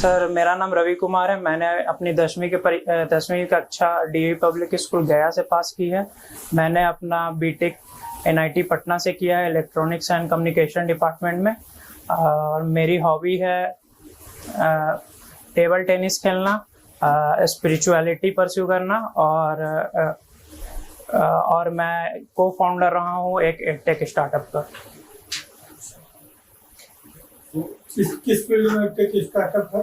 Sir मेरा नाम रवि कुमार है। मैंने अपनी 10वीं कक्षा डीवी पब्लिक स्कूल गया से पास की है। मैंने अपना बीटेक एनआईटी पटना से किया है, इलेक्ट्रॉनिक्स एंड कम्युनिकेशन डिपार्टमेंट में। और मेरी हॉबी है टेबल टेनिस खेलना, स्पिरिचुअलिटी परस्यू करना, और मैं को फाउंडर रहा हूँ एक एडटेक स्टार्टअप का। किस फील्ड में एडटेक स्टार्टअप है?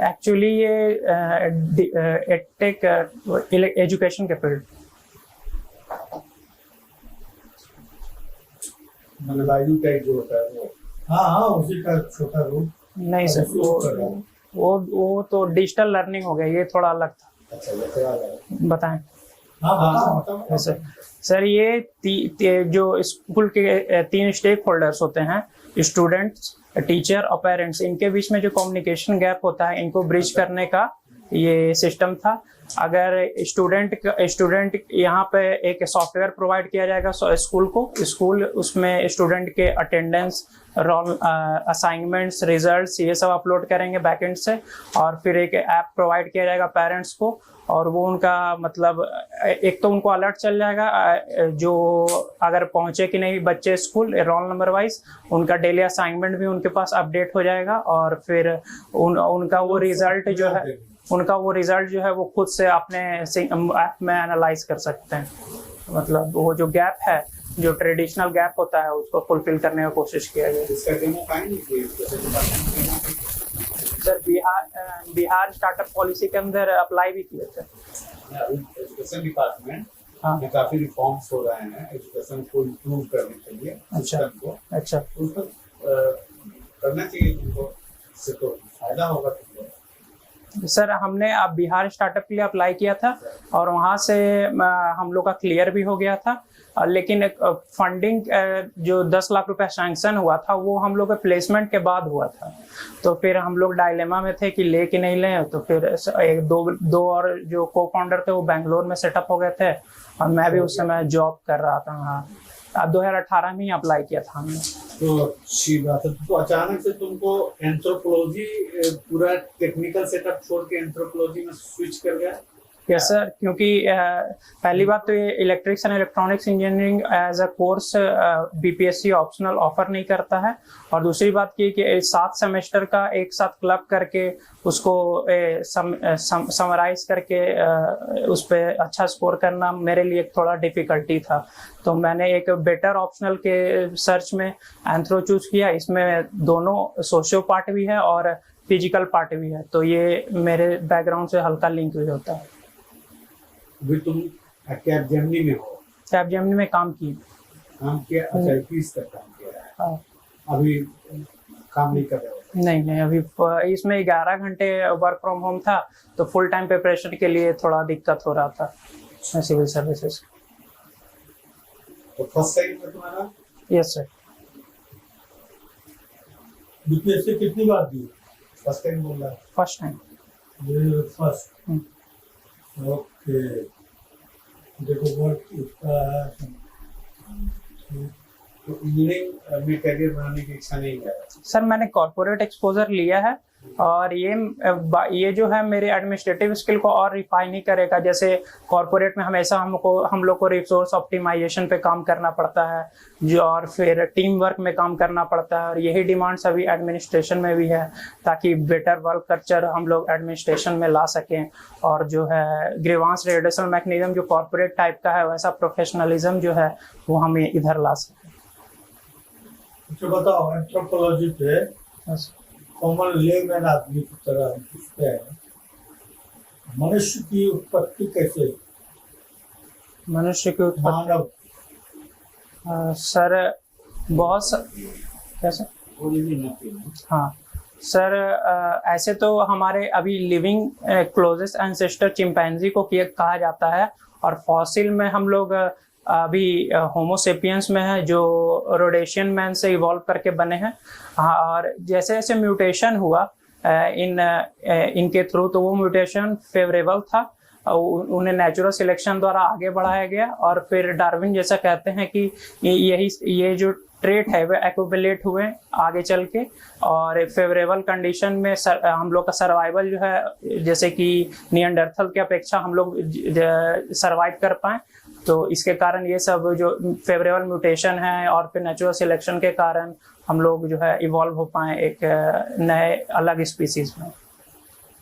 एक्चुअली ये एडटेक एजुकेशन के फील्ड। मतलब बायोटेक जो होता है वो? हाँ, उसी का छोटा रूप। नहीं सर, वो तो डिजिटल लर्निंग हो गया, ये थोड़ा अलग था। अच्छा, ये थोड़ा अलग। बताएं। हाँ, सर ये जो स्कूल के 3 स्टेक होल्डर्स होते हैं, स्टूडेंट्स, टीचर और पेरेंट्स, इनके बीच में जो कम्युनिकेशन गैप होता है, इनको ब्रिज करने का ये सिस्टम था। अगर स्टूडेंट यहाँ पे एक सॉफ्टवेयर प्रोवाइड किया जाएगा स्कूल उसमें स्टूडेंट के अटेंडेंस, रोल, असाइनमेंट्स, रिजल्ट्स, ये सब अपलोड करेंगे बैकएंड से। और फिर एक ऐप प्रोवाइड किया जाएगा पेरेंट्स को, और वो उनका मतलब एक तो उनको अलर्ट चल जाएगा जो अगर पहुंचे कि नहीं बच्चे स्कूल रोल नंबर वाइज, उनका डेली असाइनमेंट भी उनके पास अपडेट हो जाएगा। और फिर उनका वो रिजल्ट जो है वो खुद से अपने ऐप में एनालाइज कर सकते हैं। मतलब वो जो गैप है, जो ट्रेडिशनल गैप होता है, उसको फुलफिल करने की कोशिश किया गया। सर बिहार स्टार्टअप पॉलिसी के अंदर अप्लाई भी किए थे। एजुकेशन डिपार्टमेंट हाँ, काफी रिफॉर्म्स हो रहे हैं एजुकेशन को इम्प्रूव करने के लिए। अच्छा उसको करना चाहिए तुमको, इससे तो फायदा होगा तुमको। सर हमने अब बिहार स्टार्टअप के लिए अप्लाई किया था और वहाँ से हम लोग का क्लियर भी हो गया था। लेकिन फंडिंग जो 10 लाख रुपए सैंक्शन हुआ था, वो हम लोग के प्लेसमेंट के बाद हुआ था। तो फिर हम लोग डायलेमा में थे कि ले कि नहीं लें। तो फिर दो और जो को फाउंडर थे वो बेंगलोर में सेटअप हो गए थे, और मैं भी उस समय जॉब कर रहा था। हाँ, 2018 में ही अप्लाई किया था हमने। तो अच्छी बात है। तो अचानक से तुमको एंथ्रोपोलॉजी, पूरा टेक्निकल सेटअप छोड़ के एंथ्रोपोलॉजी में स्विच कर गया? यस सर, क्योंकि पहली बात तो ये electrics and electronics engineering as a course BPSC optional offer नहीं करता है। और दूसरी बात ये कि 7 सेमेस्टर का एक साथ क्लब करके उसको समराइज करके उस पर अच्छा स्कोर करना मेरे लिए थोड़ा डिफिकल्टी था। तो मैंने एक बेटर ऑप्शनल के सर्च में एंथ्रो चूज किया। इसमें दोनों सोशियो पार्ट भी है और फिजिकल पार्ट भी है, तो ये मेरे बैकग्राउंड से हल्का लिंक भी होता है। अभी तुम कैपजेमिनी में हो? कैपजेमिनी में काम किया। अच्छा, 30 तक काम किया है। हाँ। अभी काम नहीं कर रहे हो? नहीं, अभी इसमें 11 घंटे वर्क फ्रॉम होम था, तो फुल टाइम प्रिपरेशन के लिए थोड़ा दिक्कत हो रहा था सिविल सर्विसेज। तो फर्स्ट टाइम है तुम्हारा? Yes sir. बीपीएससी कितनी बार दी? फर्स्ट टाइम बोल रहा है। First time. फर्स्ट। ओके, देखो बहुत इसका तो इंजीनियरिंग में करियर बनाने की इच्छा नहीं है? सर मैंने कॉर्पोरेट एक्सपोजर लिया है, और ये जो है मेरे एडमिनिस्ट्रेटिव स्किल को और रिफाइन ही करेगा। जैसे कॉर्पोरेट में हमेशा हम लोग को रिसोर्स ऑप्टिमाइजेशन पे काम करना पड़ता है, जो और फिर टीम वर्क में काम करना पड़ता है, और यही डिमांड्स अभी एडमिनिस्ट्रेशन में भी है, ताकि बेटर वर्क कल्चर हम लोग एडमिनिस्ट्रेशन में ला सकें। और जो है ग्रीवांस रिडक्शन मैकेनिज्म जो कॉर्पोरेट टाइप का है, वैसा प्रोफेशनलिज्म जो है वो हम इधर ला सकें। तो बताओ, एंथ्रोपोलॉजी पे कॉमन लेमैन आदमी की तरह पूछते हैं, मनुष्य की उत्पत्ति कैसे? मनुष्य की उत्पत्ति मानव सर बहुत कैसे? हाँ सर, ऐसे तो हमारे अभी लिविंग क्लोजेस्ट एंसेस्टर चिंपैंजी को कहा जाता है, और फॉसिल में हम लोग अभी होमोसेपियंस में है, जो रोडेशियन मैन से इवॉल्व करके बने हैं। हाँ, और जैसे जैसे म्यूटेशन हुआ इनके थ्रू, तो वो म्यूटेशन फेवरेबल था, उन्हें नेचुरल सिलेक्शन द्वारा आगे बढ़ाया गया। और फिर डार्विन जैसा कहते हैं कि ये जो ट्रेट है वह एक्यूमुलेट हुए आगे चल के, और फेवरेबल कंडीशन में हम लोग का सर्वाइवल जो है, जैसे कि निएंडरथल की अपेक्षा हम लोग सर्वाइव कर पाए। तो इसके कारण ये सब जो फेवरेबल म्यूटेशन है और फिर नेचुरल सिलेक्शन के कारण हम लोग जो है इवॉल्व हो पाए एक नए अलग स्पीसीज में।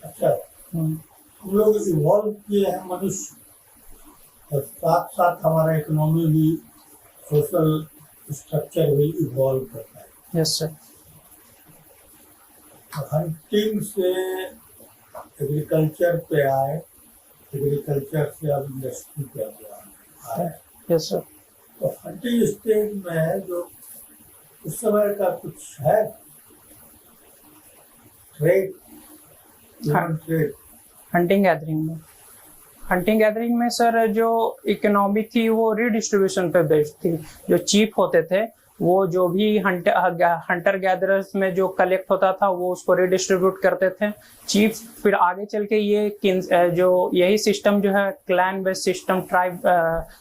अच्छा, हम लोग इवॉल्व किए हैं मनुष्य, और साथ साथ हमारा इकोनॉमी भी, सोशल स्ट्रक्चर भी इवॉल्व करता है। Yes sir. हंटिंग से एग्रीकल्चर पे आए, एग्रीकल्चर से अब इंडस्ट्री पे आए। Yes sir. तो हंटिंग स्टेज में जो उस समय का कुछ है ट्रेड, ट्रेड हंटिंग गैदरिंग में सर जो इकोनॉमी थी वो रीडिस्ट्रीब्यूशन पे बेस्ड थी। जो चीफ होते थे वो जो भी हंटर गैदरर्स में जो कलेक्ट होता था वो उसको रीडिस्ट्रीब्यूट करते थे चीफ। फिर आगे चल के ये जो यही सिस्टम जो है clan based system, tribe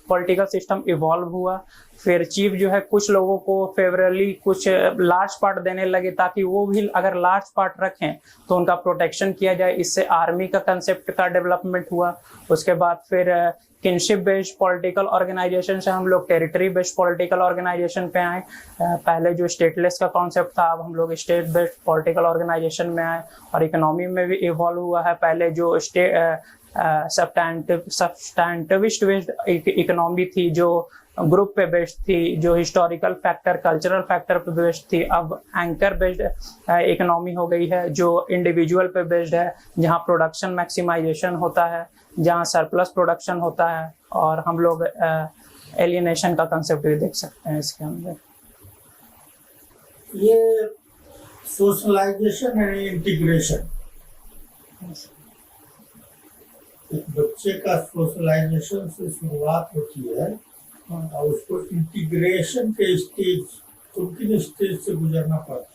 political system evolve हुआ। फिर चीफ जो है कुछ लोगों को फेवरली कुछ लार्ज पार्ट देने लगे ताकि वो भी अगर लार्ज पार्ट रखें तो उनका प्रोटेक्शन किया जाए। इससे आर्मी का कंसेप्ट का डेवलपमेंट हुआ। उसके बाद फिर किनशिप बेस्ड पॉलिटिकल ऑर्गेनाइजेशन से हम लोग टेरिटरी बेस्ड पॉलिटिकल ऑर्गेनाइजेशन पे आए। पहले जो स्टेटलेस का कॉन्सेप्ट था अब हम लोग स्टेट बेस्ड पॉलिटिकल ऑर्गेनाइजेशन में आए, और इकोनॉमी में भी इवॉल्व हुआ है। पहले जो सब्सटैंटिविस्ट बेस्ड इकोनॉमी थी जो ग्रुप पे बेस्ड थी, जो हिस्टोरिकल फैक्टर कल्चरल फैक्टर पे बेस्ड थी, अब एंकर बेस्ड इकोनॉमी हो गई है जो इंडिविजुअल पे बेस्ड है, जहाँ प्रोडक्शन मैक्सिमाइजेशन होता है, जहाँ सरप्लस प्रोडक्शन होता है। और हम लोग एलियनेशन का कंसेप्ट भी देख सकते हैं इसके अंदर। ये सोशलाइजेशन एंड इंटीग्रेशन, एक बच्चे का सोशलाइजेशन से शुरुआत होती है और उसको इंटीग्रेशन के स्टेज, किन स्टेज से गुजरना पड़ता है?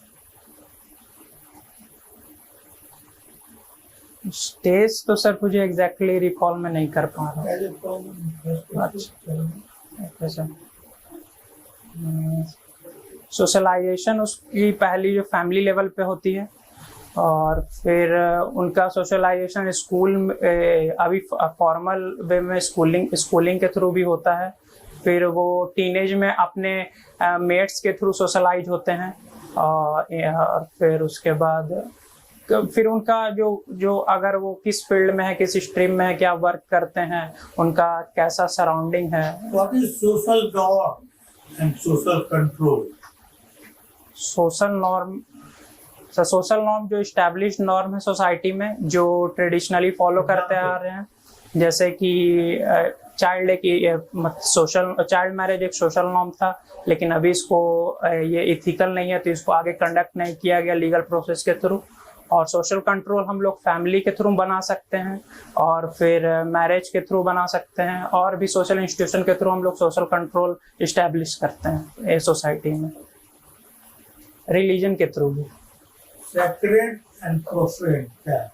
स्टेज तो सर मुझे एग्जैक्टली रिकॉल में नहीं कर पा रहा। अच्छा, सोशलाइजेशन उसकी पहली जो फैमिली लेवल पे होती है, और फिर उनका सोशलाइजेशन स्कूल अभी फॉर्मल वे में स्कूलिंग के थ्रू भी होता है। फिर वो टीनेज में अपने मेट्स के थ्रू सोशलाइज होते हैं, और फिर उसके बाद फिर उनका जो अगर वो किस फील्ड में है, किस स्ट्रीम में है, क्या वर्क करते हैं, उनका कैसा सराउंडिंग है। What is social norm and social control? Social norm जो इस्टेब्लिश्ड नॉर्म है सोसाइटी में, जो ट्रेडिशनली फॉलो करते आ रहे हैं, जैसे कि चाइल्ड मैरिज एक सोशल नॉर्म था, लेकिन अभी इसको ये इथिकल नहीं है तो इसको आगे कंडक्ट नहीं किया गया लीगल प्रोसेस के थ्रू। और सोशल कंट्रोल हम लोग फैमिली के थ्रू बना सकते हैं, और फिर मैरिज के थ्रू बना सकते हैं, और भी सोशल इंस्टीट्यूशन के थ्रू हम लोग सोशल कंट्रोल इस्टेब्लिश करते हैं सोसाइटी में, रिलीजन के थ्रू भी। सैक्रेड एंड प्रोफेन क्या है?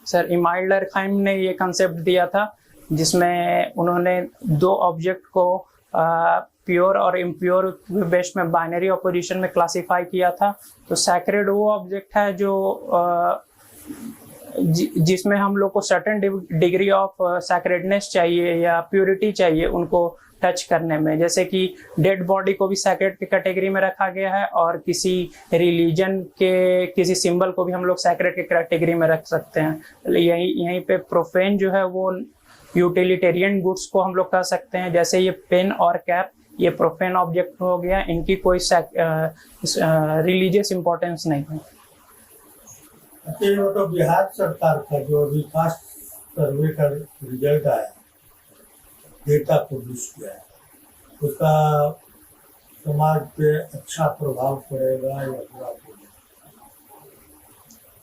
सर इमाइल डर्कहाइम ने ये कंसेप्ट दिया था जिसमें उन्होंने दो ऑब्जेक्ट को प्योर और इम्प्योर बेस्ड में बाइनरी ऑपोजिशन में क्लासिफाई किया था। तो सैक्रेड वो ऑब्जेक्ट है जो जिसमें हम लोग को सर्टेन डिग्री ऑफ सैक्रेडनेस चाहिए या प्योरिटी चाहिए उनको टच करने में। जैसे कि डेड बॉडी को भी सैक्रेड की कैटेगरी में रखा गया है, और किसी रिलीजन के किसी सिंबल को भी हम लोग सैक्रेड की कैटेगरी में रख सकते हैं। यहीं पे प्रोफेन जो है वो यूटिलिटेरियन गुड्स को हम लोग कह सकते हैं। जैसे ये पेन और कैप, ये प्रोफेन ऑब्जेक्ट हो गया, इनकी कोई रिलीजियस इंपॉर्टेंस नहीं है। तो बिहार सरकार का जो अभी कास्ट सर्वे का रिजल्ट आया, डेटा पब्लिश किया है, उसका समाज पे अच्छा प्रभाव पड़ेगा या बुरा पड़ेगा?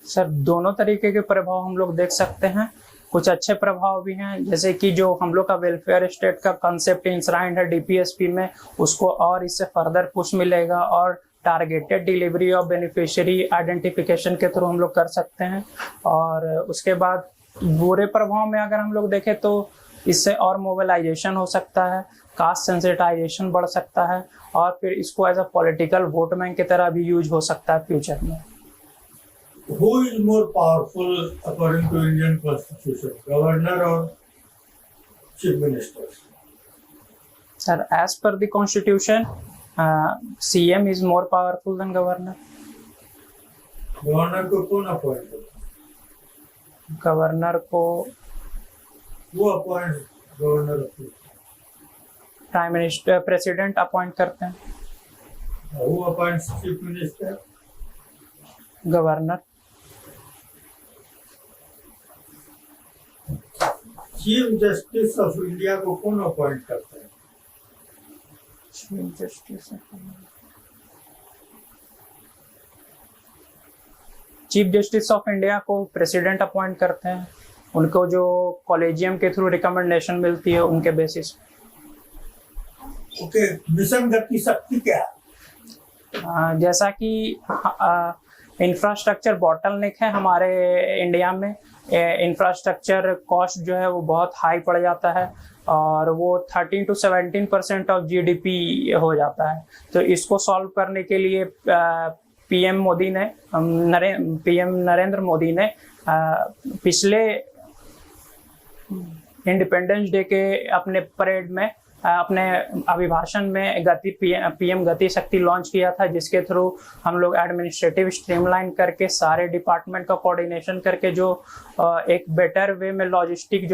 सर दोनों तरीके के प्रभाव हम लोग देख सकते हैं। कुछ अच्छे प्रभाव भी हैं, जैसे कि जो हम लोग का वेलफेयर स्टेट का कंसेप्ट इंश्राइंड है डीपीएसपी में, उसको और इससे फर्दर पुश मिलेगा, और targeted delivery of beneficiary identification के थ्रू हम लोग कर सकते हैं। और उसके बाद बुरे प्रभाव में अगर हम लोग देखें तो इससे और मोबिलाइजेशन हो सकता है, कास्ट सेंसिटाइजेशन बढ़ सकता है और फिर इसको as a political vote bank की तरह भी यूज हो सकता है फ्यूचर में। Who is more powerful according to Indian Constitution, governor or chief minister? Sir, as per the constitution, CM is more powerful than governor. Governor को कौन appoint करता है? गवर्नर को वो appoint governor prime minister president appoint करते हैं। वो appoint chief minister. Governor. Chief justice of India को कौन अपॉइंट करता है? चीफ जस्टिस ऑफ इंडिया को प्रेसिडेंट अपॉइंट करते हैं, उनको जो कॉलेजियम के थ्रू रिकमेंडेशन मिलती है उनके बेसिस। ओके, मिशन गति शक्ति क्या है? जैसा कि इंफ्रास्ट्रक्चर बॉटलनेक है हमारे इंडिया में, इंफ्रास्ट्रक्चर कॉस्ट जो है वो बहुत हाई पड़ जाता है और वो 13 to 17% ऑफ GDP हो जाता है। तो इसको सॉल्व करने के लिए पीएम नरेंद्र मोदी ने पिछले इंडिपेंडेंस डे के अपने परेड में अपने अभिभाषण में पीएम गति शक्ति लॉन्च किया था, जिसके थ्रू हम लोग एडमिनिस्ट्रेटिव स्ट्रीमलाइन करके सारे डिपार्टमेंट का कोऑर्डिनेशन करके जो एक बेटर वे में लॉजिस्टिक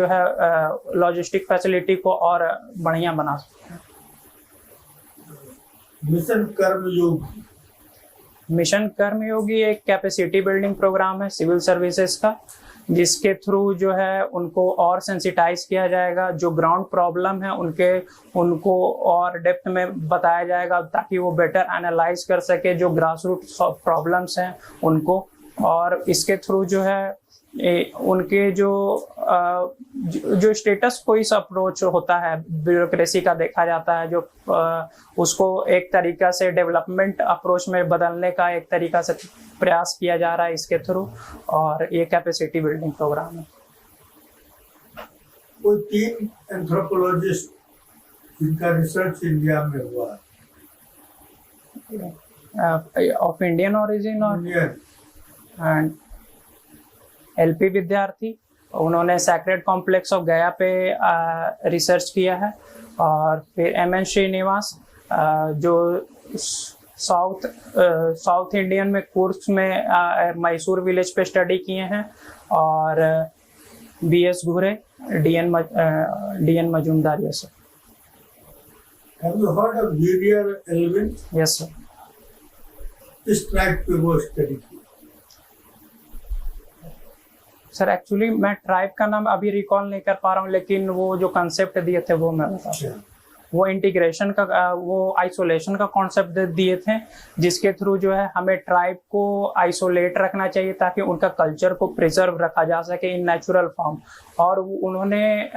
फैसिलिटी को और बढ़िया बना सकते हैं। मिशन कर्मयोगी एक कैपेसिटी बिल्डिंग प्रोग्राम है सिविल सर्विसेज का, जिसके थ्रू जो है उनको और सेंसिटाइज किया जाएगा, जो ग्राउंड प्रॉब्लम है उनको और डेप्थ में बताया जाएगा ताकि वो बेटर एनालाइज कर सके जो ग्रास रूट प्रॉब्लम्स हैं उनको। और इसके थ्रू जो है उनके जो स्टेटस को इस अप्रोच होता है ब्यूरोक्रेसी का देखा जाता है, जो उसको एक तरीका से डेवलपमेंट अप्रोच में बदलने का एक तरीका से प्रयास किया जा रहा है इसके थ्रू, और ये कैपेसिटी बिल्डिंग प्रोग्राम है। कोई 3 एंथ्रोपोलॉजिस्ट जिनका रिसर्च इंडिया में हुआ ऑफ इंडियन ओरिजिन और एंड LP विद्यार्थी, उन्होंने सैक्रेड कॉम्प्लेक्स ऑफ गया पे रिसर्च किया है, और फिर MN श्रीनिवास जो साउथ इंडियन में कोर्स में मैसूर विलेज पे स्टडी किए हैं, और BS घुरे, DN Majumdar. Yes sir. Have you heard of Gideon Elvin? Yes sir. इस ट्रैक पे वो स्टडी की। सर एक्चुअली मैं ट्राइब का नाम अभी रिकॉल नहीं कर पा रहा हूँ, लेकिन वो जो कंसेप्ट दिए थे वो मैं बता रहा हूँ। वो इंटीग्रेशन का, वो आइसोलेशन का कॉन्सेप्ट दिए थे, जिसके थ्रू जो है हमें ट्राइब को आइसोलेट रखना चाहिए ताकि उनका कल्चर को प्रिजर्व रखा जा सके इन नेचुरल फॉर्म। और उन्होंने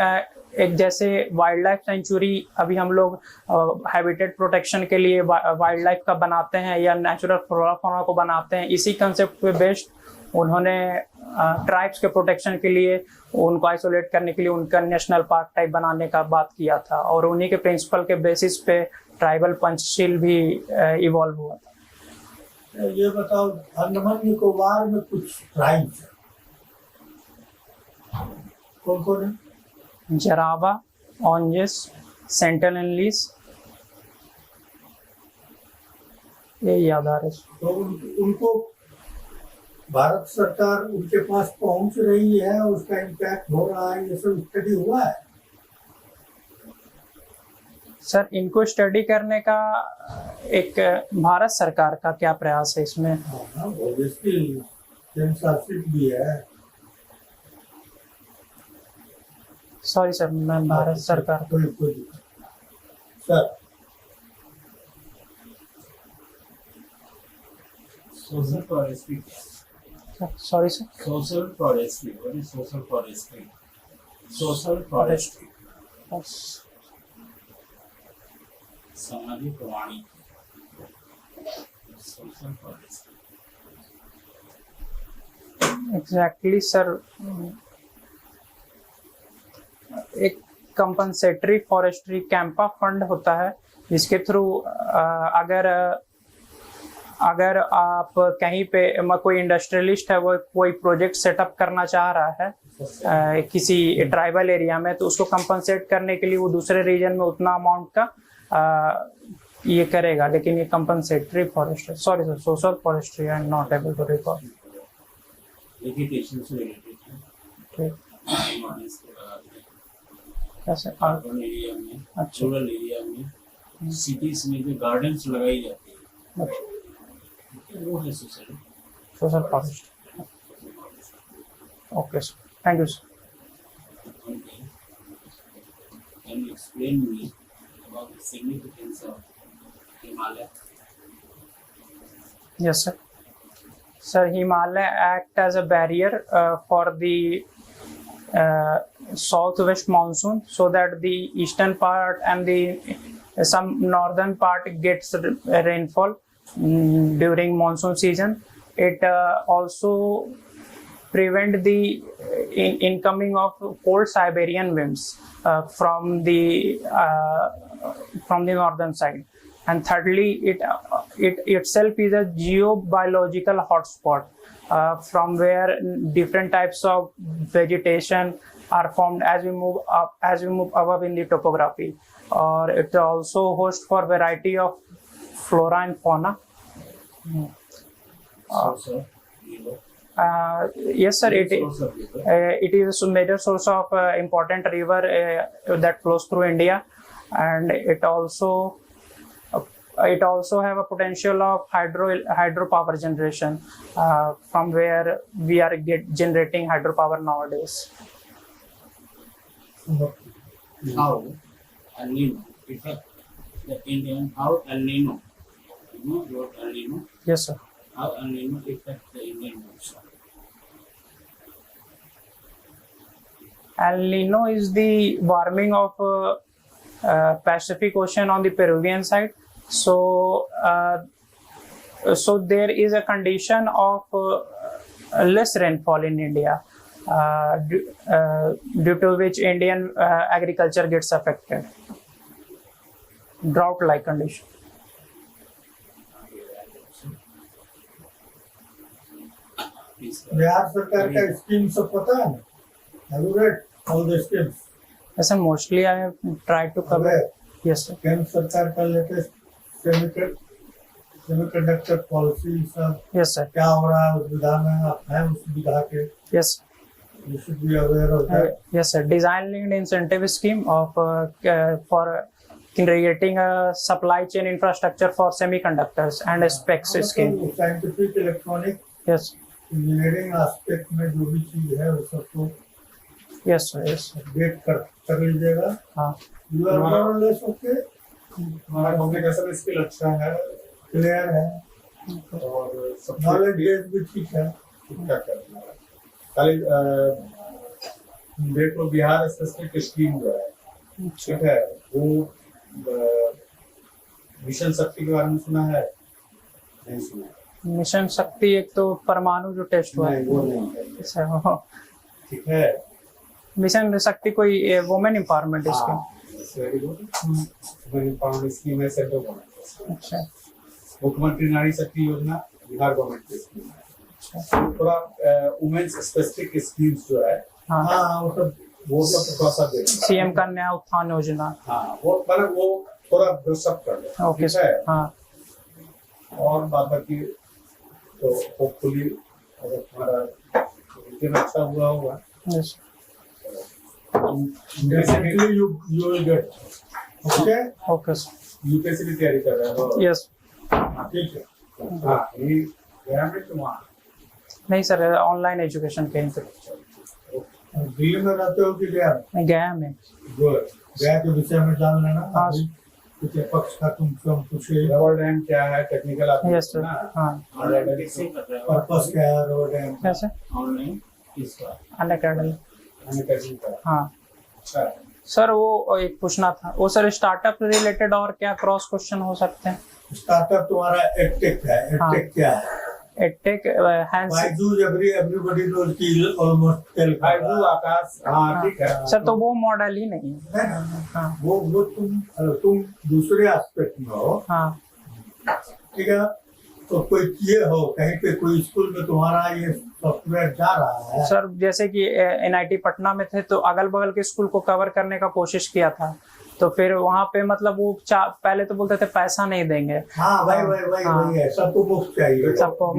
एक जैसे वाइल्ड लाइफ सेंचुरी अभी हम लोग हैबिटेट प्रोटेक्शन के लिए वाइल्ड लाइफ का बनाते हैं या नेचुरल फ्लोरा फौना को बनाते हैं, इसी कंसेप्ट पे बेस्ड उन्होंने ट्राइब्स के प्रोटेक्शन के लिए उनको आइसोलेट करने के लिए उनका नेशनल पार्क टाइप बनाने का बात किया था, और उन्हीं के प्रिंसिपल के बेसिस पे ट्राइबल पंचशील भी इवॉल्व हुआ था। ये बताओ, अंडमान निकोबार में कुछ ट्राइब्स कौन कौन है? जरावा, ऑन्जेस, सेंटिनेलीज, ये याद आ रहा है। तो उनको भारत सरकार उनके पास पहुंच रही है, उसका इम्पैक्ट हो रहा है, ये सब स्टडी हुआ है? सर इनको स्टडी करने का एक भारत सरकार का क्या प्रयास है इसमें? ऑब्वियसली केंद्र शासित भी है। सॉरी सर, मैं भारत सरकार sir social forestry. Sorry sir, social forestry. What is social forestry? Social forestry सामाजिक वाणी। Social forestry exactly sir. एक कंपनसेटरी फॉरेस्ट्री कैंपा फंड होता है, जिसके थ्रू अगर आप कहीं पे कोई इंडस्ट्रियलिस्ट है, वो कोई प्रोजेक्ट सेटअप करना चाह रहा है किसी ट्राइबल एरिया में, तो उसको कंपनसेट करने के लिए वो दूसरे रीजन में उतना अमाउंट का ये करेगा। लेकिन ये compensatory forestry, sorry sir, social forestry, I am not able to recall. Vegetation से रिलेटेड है, कैसे अर्बन एरिया में, अच्छा। रूरल एरिया में, सिटीज में जो गार्डन्स लगाई जाती है, वो है social forestry. Okay sir, thank you sir. Can you explain me about the significance of Himalaya? Yes, sir. Sir, Himalaya act as a barrier for the southwest monsoon, so that the eastern part and the some northern part gets rainfall during monsoon season. It also prevent the incoming of cold Siberian winds from the northern side. And thirdly, it itself is a geobiological hotspot from where different types of vegetation are formed as we move above in the topography. Or it also hosts for variety of flora and fauna. Yes, sir. It is a major source of important river that flows through India, and it also have a potential of hydropower generation from where we are generating hydropower nowadays. How El Nino affect the Indian? How El Nino? You know about El Nino? Yes, sir. How El Nino affect the Indian ocean? El Nino is the warming of Pacific Ocean on the Peruvian side. So there is a condition of less rainfall in India, due to which Indian agriculture gets affected. Drought-like condition. Bihar सरकार का scheme सब पता है ना? Have you read all the schemes? Yes, sir. Mostly I have tried to cover. Yes, sir. केंद्र सरकार का latest semiconductor policy सब Yes, sir. क्या हो रहा है उस विधा में, आप हैं उस विधा के, Yes. you should be aware of that. Yes, sir. Design-linked incentive scheme of for creating a supply chain infrastructure for semiconductors and a specs scheme. Scientific electronic Yes. Engineering aspect में जो भी चीज है वो सबको Yes, sir. Yes, sir. Update कर लीजिएगा। हाँ. यू आर मोर और लेस ओके, हमारा कम्युनिकेशन स्किल अच्छा है क्लियर है और सब नॉलेज बेस भी ठीक है। क्या करना है। खाली देख लो बिहार स्पेसिफिक स्कीम जो है, ठीक है, वो मिशन शक्ति के बारे में सुना है? नहीं सुना है। मिशन शक्ति एक तो परमाणु जो टेस्ट हुआ है, नहीं, वो नहीं है। सर, वो ठीक है। मिशन शक्ति कोई women empowerment scheme. Very good. Women empowerment scheme है सेंट्रल गवर्नमेंट। अच्छा। मुख्यमंत्री नारी शक्ति योजना बिहार गवर्नमेंट की स्कीम है। थोड़ा वुमेन्स स्पेसिफिक स्कीम्स जो है, हाँ, हाँ वो सब थोड़ा सा देखना। सीएम कन्या उत्थान योजना। हाँ, वो मतलब वो थोड़ा ब्रशअप कर ले। ओके ठीक है। सर। हाँ। और बाकी तो होपफुली अगर तुम्हारा रिजल्ट अच्छा हुआ होगा, Yes. Definitely you will get. Okay, Okay, sir. UPSC की तैयारी कर रहे हो? Yes. ठीक है। हाँ, ये गया में तुम वहाँ नहीं सर, ऑनलाइन एजुकेशन कहीं पे दिल्ली में रहते हो कि गया? मैं गया में। गुड। गया के विषय में जान लेना। हाँ। अभी कुछ पक्ष का तुम पूछे, रबर डैम क्या है, टेक्निकल आप यस सर। हाँ। ऑनलाइन कैसे कर रहे हो? पर्पस क्या है रोड डैम? कैसे? ऑनलाइन किसका? अन अकेडमी। हमें कैसे का? हाँ अच्छा है। सर, वो एक पूछना था वो सर, स्टार्टअप रिलेटेड और क्या क्रॉस क्वेश्चन हो सकते हैं? स्टार्टअप तुम्हारा एडटेक है। हाँ। एडटेक क्या है? It take hands. Byju's everybody knows कि almost टेल बायजू आकाश, हाँ ठीक है। सर तो वो मॉडल ही नहीं है। है ना? हाँ वो तुम दूसरे एस्पेक्ट में हो, हाँ ठीक है। तो कोई किए हो कहीं पे, कोई स्कूल में तुम्हारा ये सॉफ्टवेयर जा रहा है? सर, जैसे कि NIT पटना में थे तो अगल बगल के स्कूल को कवर करने का कोशिश किया था, तो फिर वहाँ पे मतलब वो पहले तो बोलते थे पैसा नहीं देंगे। हाँ वही है, सबको मुफ्त चाहिए। सबको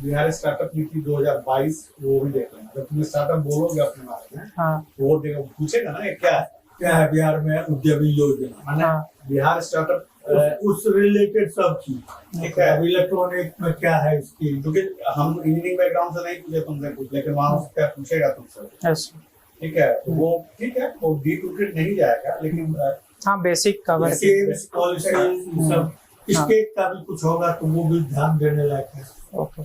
बिहार स्टार्टअप नीति 2022 वो भी देख लेना। जब तुम स्टार्टअप बोलोगे अपने बारे में, हाँ वो देखो पूछेगा ना ये क्या है बिहार में उद्यमी योजना, माने हाँ बिहार स्टार्टअप उस रिलेटेड सब चीज, ठीक है। अब इलेक्ट्रॉनिक में क्या है इसकी, क्योंकि हम इंजीनियरिंग बैकग्राउंड से नहीं पूछे तुमसे कुछ, लेकिन वहाँ से क्या पूछेगा तुमसे, यस ठीक है। तो वो ठीक है, वो डीप रूटेड नहीं जाएगा, लेकिन हाँ बेसिक कवर। स्कीम्स, पॉलिसी, सब स्टेट का भी कुछ होगा तो वो भी ध्यान देने लायक है। ओके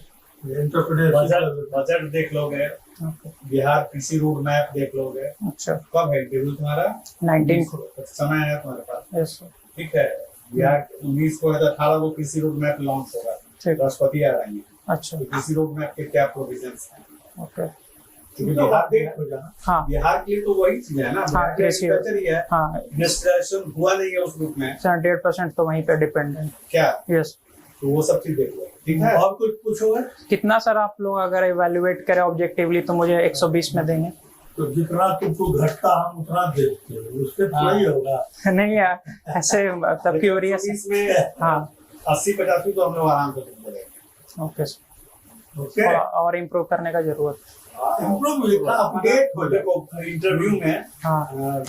बजट देख लोगे, ओके बिहार कृषि रोड मैप देख लोगे। अच्छा कब है इंटरव्यू तुम्हारा? 19 को। समय है तुम्हारे पास, यस ठीक है। बिहार 19 को 18 को कृषि रोड मैप लॉन्च होगा, ठीक। राष्ट्रपति आ रही है। अच्छा तो कृषि रोड मैप के क्या प्रोविजंस हैं? ओके क्योंकि तो बिहार अपडेट हो जाना। हाँ बिहार के लिए तो वही चीज है ना, बिहार का कृषि। agriculture ही है। हाँ इंडस्ट्रियलाइजेशन हुआ नहीं है उस रूप में, 78% तो वहीं पे डिपेंडेंट। क्या? यस तो वो सब चीज देख लो, ठीक है। और कुछ पूछोगे कितना सर आप लोग अगर इवेल्युएट करें ऑब्जेक्टिवली तो मुझे 120 में देंगे? तो जितना तुमको घटता हम उतना देखते हो, उससे थोड़ा ही होगा। नहीं यार, ऐसे तब क्यूरियस। इसमें हाँ 80-85 तो हम लोग आराम से तुमको देंगे। ओके ओके, और इम्प्रूव करने का जरूरत। इम्प्रूव अपडेट हो जाए। देखो इंटरव्यू में हाँ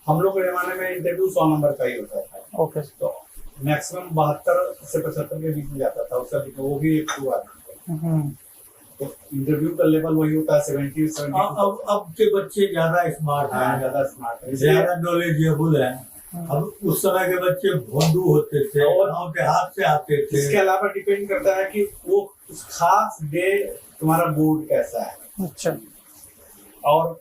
हम लोग के जमाने में इंटरव्यू 100 नंबर का ही होता था, ओके तो मैक्सिमम 72 से 75 के बीच में जाता था उसका, वो भी एक हुआ। तो इंटरव्यू का लेवल वही होता है 70-72। अब के बच्चे ज्यादा स्मार्ट हाँ, हैं, ज्यादा स्मार्ट है, इसलिए ज्यादा नॉलेजेबल हैं। अब उस समय के बच्चे भोंदू होते थे, और गाँव के हाथ से आते थे। इसके अलावा डिपेंड करता है कि वो उस खास डे तुम्हारा बोर्ड कैसा है। अच्छा और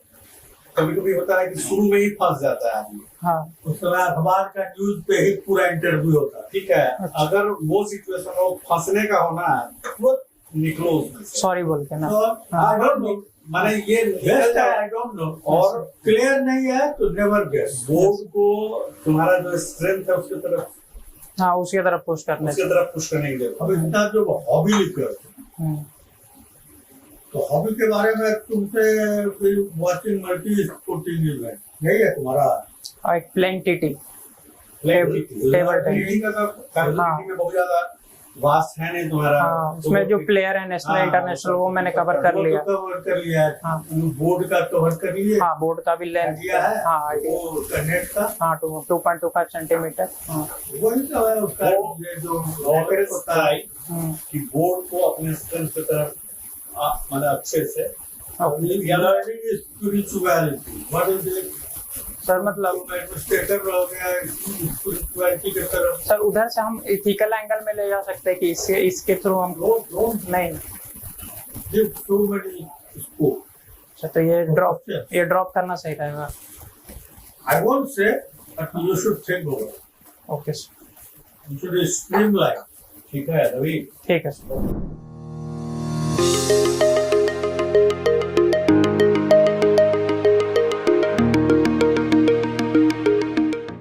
कभी कभी होता है कि शुरू में ही फंस जाता है आदमी, हाँ उस समय अखबार का न्यूज पे ही पूरा इंटरव्यू होता है। ठीक है। अगर वो सिचुएशन हो फंसने का होना है तो निकलो उसमें से। सॉरी बोल के ना। तो आई डोंट नो, माने ये गेस आई डोंट नो, और क्लियर नहीं है तो नेवर गेस। बोर्ड को तुम्हारा जो स्ट्रेंथ है उसकी तरफ हाँ उसकी तरफ पुश करने से। पुश करने की जरूरत अब इतना जो हॉबी लिखे हो, तो हॉबी के बारे में तुमसे वॉचिंग मल्टी स्पोर्टिंग इवेंट यही है तुम्हारा? और एक प्लेइंग TT है। Table tennis. रीडिंग का कैपेबिलिटी में बहुत ज्यादा वास्ट है नहीं तुम्हारा। हाँ उसमें जो प्लेयर है नेशनल हाँ, इंटरनेशनल वो मैंने कवर कर लिया। कवर कर लिया है। हाँ बोर्ड का कवर कर लिए, हाँ बोर्ड का भी लेंथ आइडिया है। हाँ वो नेट का हाँ 2.25 सेंटीमीटर। हाँ वही सब है उसका। ये जो नॉलेज होता है हम्म, कि बोर्ड को अपने स्ट्रेंथ की तरफ मतलब अच्छे से learning spirituality, what is it? Sir मतलब एडमिनिस्ट्रेटर हो गया स्पिरिचुअलिटी की तरफ। सर उधर से हम इथिकल एंगल में ले जा सकते हैं कि इसके थ्रू हम डोंट नहीं। Give too many scope. अच्छा तो ये ड्रॉप करना सही रहेगा। I won't say, but you should think over it. Okay You should streamline. ठीक है रवि। ठीक है।